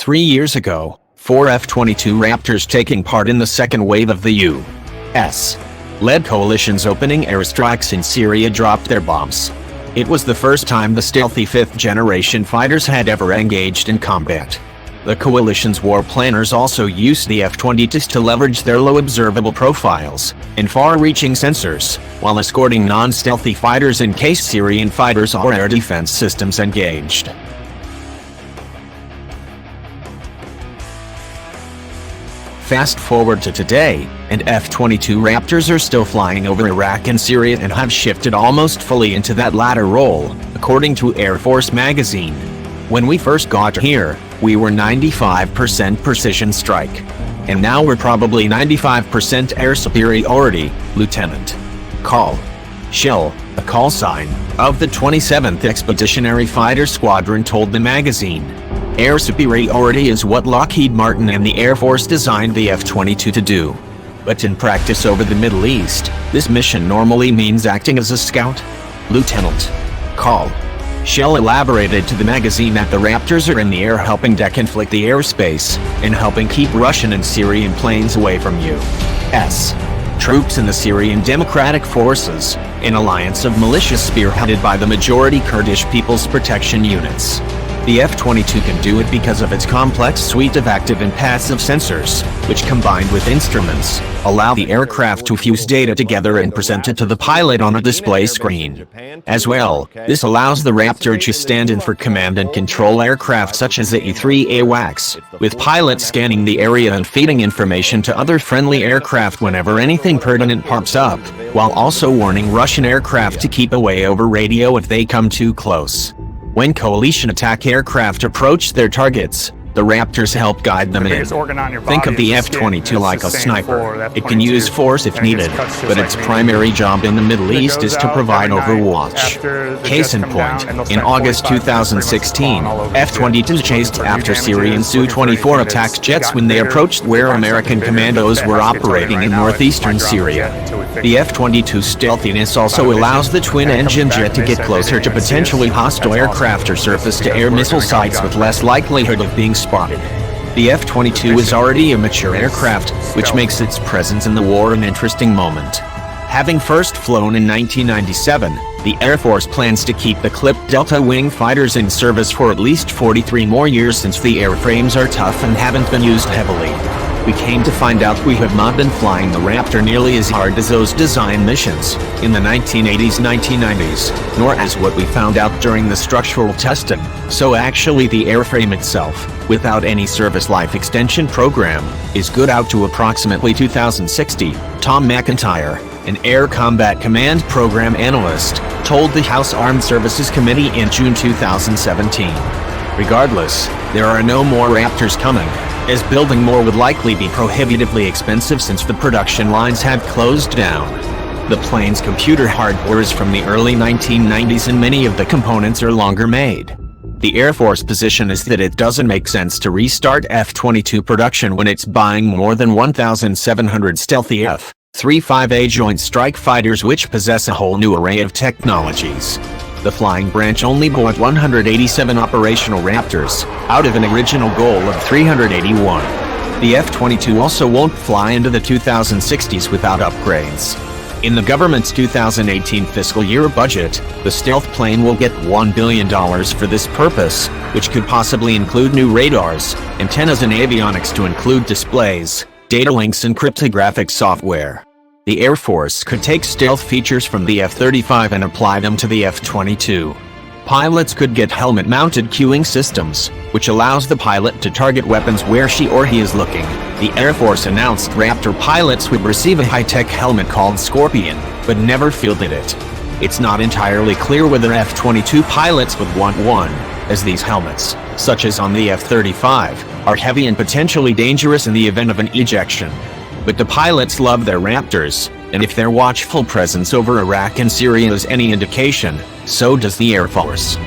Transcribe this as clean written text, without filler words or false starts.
3 years ago, 4 F-22 Raptors taking part in the second wave of the U.S. led coalition's opening airstrikes in Syria dropped their bombs. It was the first time the stealthy fifth-generation fighters had ever engaged in combat. The coalition's war planners also used the F-22s to leverage their low observable profiles and far-reaching sensors, while escorting non-stealthy fighters in case Syrian fighters or air defense systems engaged. Fast forward to today, and F-22 Raptors are still flying over Iraq and Syria and have shifted almost fully into that latter role, according to Air Force magazine. When we first got here, we were 95% precision strike. And now we're probably 95% air superiority, Lieutenant Call Shell, a call sign of the 27th Expeditionary Fighter Squadron, told the magazine. Air superiority is what Lockheed Martin and the Air Force designed the F-22 to do. But in practice over the Middle East, this mission normally means acting as a scout. Lieutenant Call Shell elaborated to the magazine that the Raptors are in the air helping deconflict the airspace and helping keep Russian and Syrian planes away from U.S. troops in the Syrian Democratic Forces, an alliance of militias spearheaded by the majority Kurdish People's Protection Units. The F-22 can do it because of its complex suite of active and passive sensors, which combined with instruments, allow the aircraft to fuse data together and present it to the pilot on a display screen. As well, this allows the Raptor to stand in for command and control aircraft such as the E-3 AWACS, with pilots scanning the area and feeding information to other friendly aircraft whenever anything pertinent pops up, while also warning Russian aircraft to keep away over radio if they come too close. When coalition attack aircraft approach their targets, the Raptors help guide them in. Think of the F-22 like a sniper. It can use force if needed, but its primary job in the Middle East is to provide overwatch. Case in point, in August 2016, F-22s chased after Syrian Su-24 attack jets when they approached where American commandos were operating in northeastern Syria. The F-22's stealthiness also allows the twin-engine jet to get closer to potentially hostile aircraft or surface-to-air missile sites with less likelihood of being spotted. The F-22 is already a mature aircraft, which makes its presence in the war an interesting moment. Having first flown in 1997, the Air Force plans to keep the clipped Delta Wing fighters in service for at least 43 more years since the airframes are tough and haven't been used heavily. We came to find out we have not been flying the Raptor nearly as hard as those design missions in the 1980s-1990s, nor as what we found out during the structural testing. So actually the airframe itself, without any service life extension program, is good out to approximately 2060, Tom McIntyre, an Air Combat Command Program analyst, told the House Armed Services Committee in June 2017. Regardless, there are no more Raptors coming, as building more would likely be prohibitively expensive since the production lines have closed down. The plane's computer hardware is from the early 1990s and many of the components are longer made. The Air Force position is that it doesn't make sense to restart F-22 production when it's buying more than 1,700 stealthy F-35A Joint Strike Fighters which possess a whole new array of technologies. The flying branch only bought 187 operational Raptors, out of an original goal of 381. The F-22 also won't fly into the 2060s without upgrades. In the government's 2018 fiscal year budget, the stealth plane will get $1 billion for this purpose, which could possibly include new radars, antennas and avionics to include displays, data links and cryptographic software. The Air Force could take stealth features from the F-35 and apply them to the F-22. Pilots could get helmet-mounted cueing systems, which allows the pilot to target weapons where she or he is looking. The Air Force announced Raptor pilots would receive a high-tech helmet called Scorpion, but never fielded it. It's not entirely clear whether F-22 pilots would want one, as these helmets, such as on the F-35, are heavy and potentially dangerous in the event of an ejection. But the pilots love their Raptors, and if their watchful presence over Iraq and Syria is any indication, so does the Air Force.